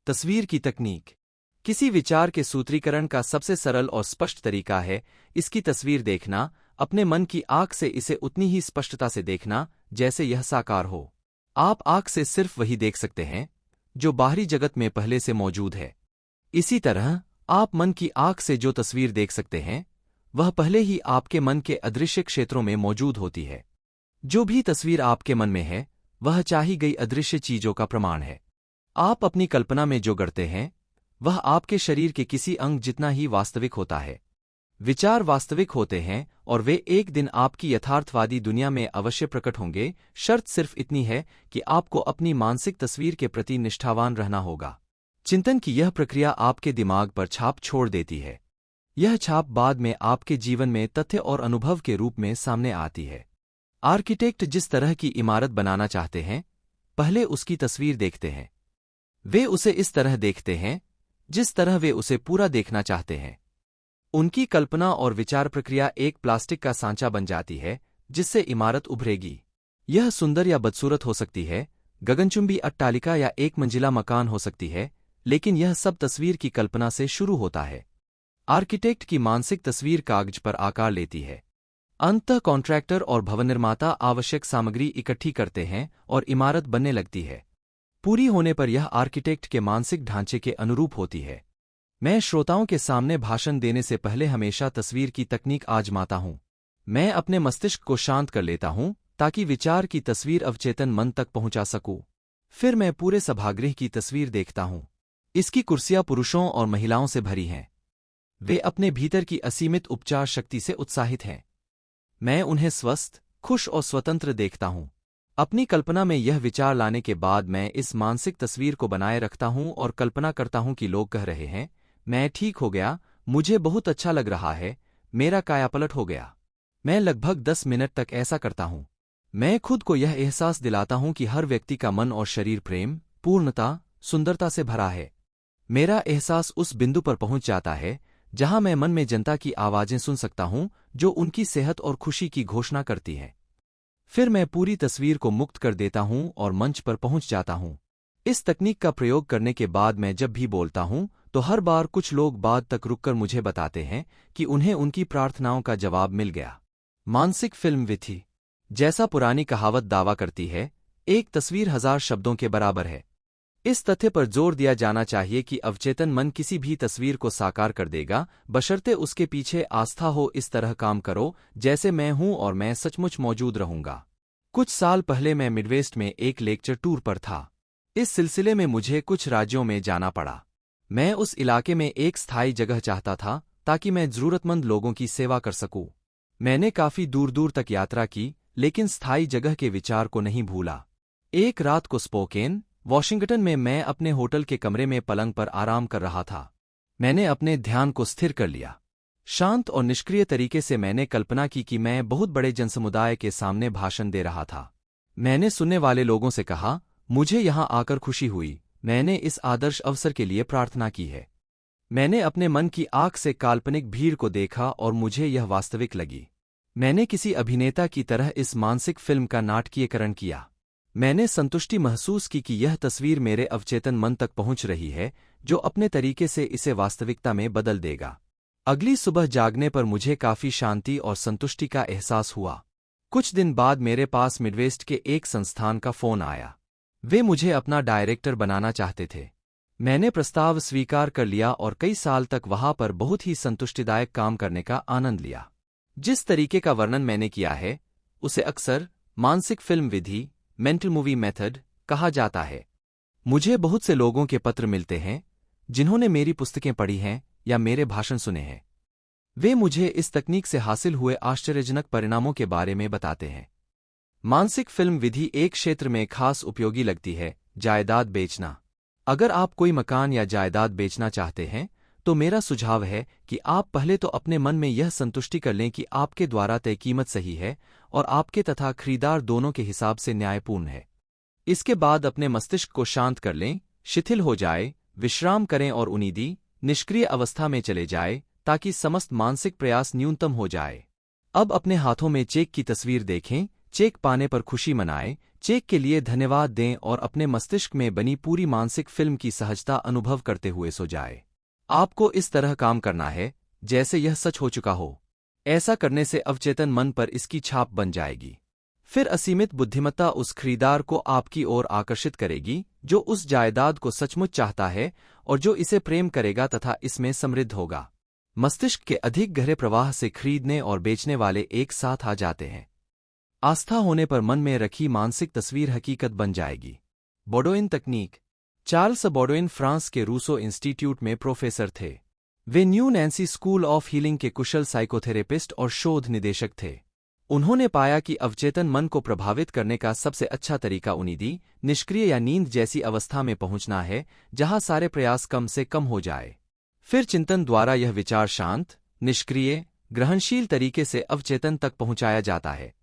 तस्वीर की तकनीक किसी विचार के सूत्रीकरण का सबसे सरल और स्पष्ट तरीका है इसकी तस्वीर देखना, अपने मन की आंख से इसे उतनी ही स्पष्टता से देखना जैसे यह साकार हो। आप आंख से सिर्फ वही देख सकते हैं जो बाहरी जगत में पहले से मौजूद है। इसी तरह आप मन की आंख से जो तस्वीर देख सकते हैं वह पहले ही आपके मन के अदृश्य क्षेत्रों में मौजूद होती है। जो भी तस्वीर आपके मन में है वह चाही गई अदृश्य चीजों का प्रमाण है। आप अपनी कल्पना में जो गढ़ते हैं वह आपके शरीर के किसी अंग जितना ही वास्तविक होता है। विचार वास्तविक होते हैं और वे एक दिन आपकी यथार्थवादी दुनिया में अवश्य प्रकट होंगे। शर्त सिर्फ इतनी है कि आपको अपनी मानसिक तस्वीर के प्रति निष्ठावान रहना होगा। चिंतन की यह प्रक्रिया आपके दिमाग पर छाप छोड़ देती है। यह छाप बाद में आपके जीवन में तथ्य और अनुभव के रूप में सामने आती है। आर्किटेक्ट जिस तरह की इमारत बनाना चाहते हैं पहले उसकी तस्वीर देखते हैं। वे उसे इस तरह देखते हैं जिस तरह वे उसे पूरा देखना चाहते हैं। उनकी कल्पना और विचार प्रक्रिया एक प्लास्टिक का सांचा बन जाती है जिससे इमारत उभरेगी। यह सुंदर या बदसूरत हो सकती है, गगनचुंबी अट्टालिका या एक मंजिला मकान हो सकती है, लेकिन यह सब तस्वीर की कल्पना से शुरू होता है। आर्किटेक्ट की मानसिक तस्वीर कागज पर आकार लेती है। अंततः कॉन्ट्रैक्टर और भवन निर्माता आवश्यक सामग्री इकट्ठी करते हैं और इमारत बनने लगती है। पूरी होने पर यह आर्किटेक्ट के मानसिक ढांचे के अनुरूप होती है। मैं श्रोताओं के सामने भाषण देने से पहले हमेशा तस्वीर की तकनीक आजमाता हूं। मैं अपने मस्तिष्क को शांत कर लेता हूं ताकि विचार की तस्वीर अवचेतन मन तक पहुंचा सकूं। फिर मैं पूरे सभागृह की तस्वीर देखता हूं। इसकी कुर्सियां पुरुषों और महिलाओं से भरी हैं। वे अपने भीतर की असीमित उपचार शक्ति से उत्साहित हैं। मैं उन्हें स्वस्थ, खुश और स्वतंत्र देखता हूं। अपनी कल्पना में यह विचार लाने के बाद मैं इस मानसिक तस्वीर को बनाए रखता हूं और कल्पना करता हूं कि लोग कह रहे हैं, मैं ठीक हो गया, मुझे बहुत अच्छा लग रहा है, मेरा कायापलट हो गया। मैं लगभग 10 मिनट तक ऐसा करता हूं। मैं खुद को यह एहसास दिलाता हूं कि हर व्यक्ति का मन और शरीर प्रेम, पूर्णता, सुंदरता से भरा है। मेरा एहसास उस बिंदु पर पहुंच जाता है जहां मैं मन में जनता की आवाजें सुन सकता हूं जो उनकी सेहत और खुशी की घोषणा करती है। फिर मैं पूरी तस्वीर को मुक्त कर देता हूं और मंच पर पहुंच जाता हूं। इस तकनीक का प्रयोग करने के बाद मैं जब भी बोलता हूं तो हर बार कुछ लोग बाद तक रुककर मुझे बताते हैं कि उन्हें उनकी प्रार्थनाओं का जवाब मिल गया। मानसिक फिल्म विधि जैसा पुरानी कहावत दावा करती है, एक तस्वीर 1000 शब्दों के बराबर है। इस तथ्य पर जोर दिया जाना चाहिए कि अवचेतन मन किसी भी तस्वीर को साकार कर देगा, बशर्ते उसके पीछे आस्था हो। इस तरह काम करो जैसे मैं हूं और मैं सचमुच मौजूद रहूंगा। कुछ साल पहले मैं मिडवेस्ट में एक लेक्चर टूर पर था। इस सिलसिले में मुझे कुछ राज्यों में जाना पड़ा। मैं उस इलाके में एक स्थायी जगह चाहता था ताकि मैं जरूरतमंद लोगों की सेवा कर सकूं। मैंने काफी दूर दूर तक यात्रा की, लेकिन स्थायी जगह के विचार को नहीं भूला। एक रात को स्पोकेन, वॉशिंगटन में मैं अपने होटल के कमरे में पलंग पर आराम कर रहा था। मैंने अपने ध्यान को स्थिर कर लिया। शांत और निष्क्रिय तरीके से मैंने कल्पना की कि मैं बहुत बड़े जनसमुदाय के सामने भाषण दे रहा था। मैंने सुनने वाले लोगों से कहा, मुझे यहां आकर खुशी हुई। मैंने इस आदर्श अवसर के लिए प्रार्थना की है। मैंने अपने मन की आंख से काल्पनिक भीड़ को देखा और मुझे यह वास्तविक लगी। मैंने किसी अभिनेता की तरह इस मानसिक फिल्म का नाटकीयकरण किया। मैंने संतुष्टि महसूस की कि यह तस्वीर मेरे अवचेतन मन तक पहुंच रही है, जो अपने तरीके से इसे वास्तविकता में बदल देगा। अगली सुबह जागने पर मुझे काफी शांति और संतुष्टि का एहसास हुआ। कुछ दिन बाद मेरे पास मिडवेस्ट के एक संस्थान का फोन आया। वे मुझे अपना डायरेक्टर बनाना चाहते थे। मैंने प्रस्ताव स्वीकार कर लिया और कई साल तक वहां पर बहुत ही संतुष्टिदायक काम करने का आनंद लिया। जिस तरीके का वर्णन मैंने किया है उसे अक्सर मानसिक फिल्म विधि, मेंटल मूवी मेथड कहा जाता है। मुझे बहुत से लोगों के पत्र मिलते हैं जिन्होंने मेरी पुस्तकें पढ़ी हैं या मेरे भाषण सुने हैं। वे मुझे इस तकनीक से हासिल हुए आश्चर्यजनक परिणामों के बारे में बताते हैं। मानसिक फिल्म विधि एक क्षेत्र में खास उपयोगी लगती है, जायदाद बेचना। अगर आप कोई मकान या जायदाद बेचना चाहते हैं तो मेरा सुझाव है कि आप पहले तो अपने मन में यह संतुष्टि कर लें कि आपके द्वारा तय कीमत सही है और आपके तथा खरीदार दोनों के हिसाब से न्यायपूर्ण है। इसके बाद अपने मस्तिष्क को शांत कर लें, शिथिल हो जाए, विश्राम करें और उन्नीदी, निष्क्रिय अवस्था में चले जाए ताकि समस्त मानसिक प्रयास न्यूनतम हो जाए। अब अपने हाथों में चेक की तस्वीर देखें, चेक पाने पर खुशी मनाएं, चेक के लिए धन्यवाद दें और अपने मस्तिष्क में बनी पूरी मानसिक फिल्म की सहजता अनुभव करते हुए सो जाए। आपको इस तरह काम करना है जैसे यह सच हो चुका हो। ऐसा करने से अवचेतन मन पर इसकी छाप बन जाएगी। फिर असीमित बुद्धिमत्ता उस खरीदार को आपकी ओर आकर्षित करेगी जो उस जायदाद को सचमुच चाहता है और जो इसे प्रेम करेगा तथा इसमें समृद्ध होगा। मस्तिष्क के अधिक गहरे प्रवाह से खरीदने और बेचने वाले एक साथ आ जाते हैं। आस्था होने पर मन में रखी मानसिक तस्वीर हकीकत बन जाएगी। बॉडोइन तकनीक। चार्ल्स बॉडोइन फ्रांस के रूसो इंस्टीट्यूट में प्रोफेसर थे। वे New Nancy School of Healing के कुशल साइकोथेरेपिस्ट और शोध निदेशक थे। उन्होंने पाया कि अवचेतन मन को प्रभावित करने का सबसे अच्छा तरीका उन्नीदी, निष्क्रिय या नींद जैसी अवस्था में पहुंचना है जहां सारे प्रयास कम से कम हो जाए। फिर चिंतन द्वारा यह विचार शांत, निष्क्रिय, ग्रहणशील तरीके से अवचेतन तक पहुंचाया जाता है।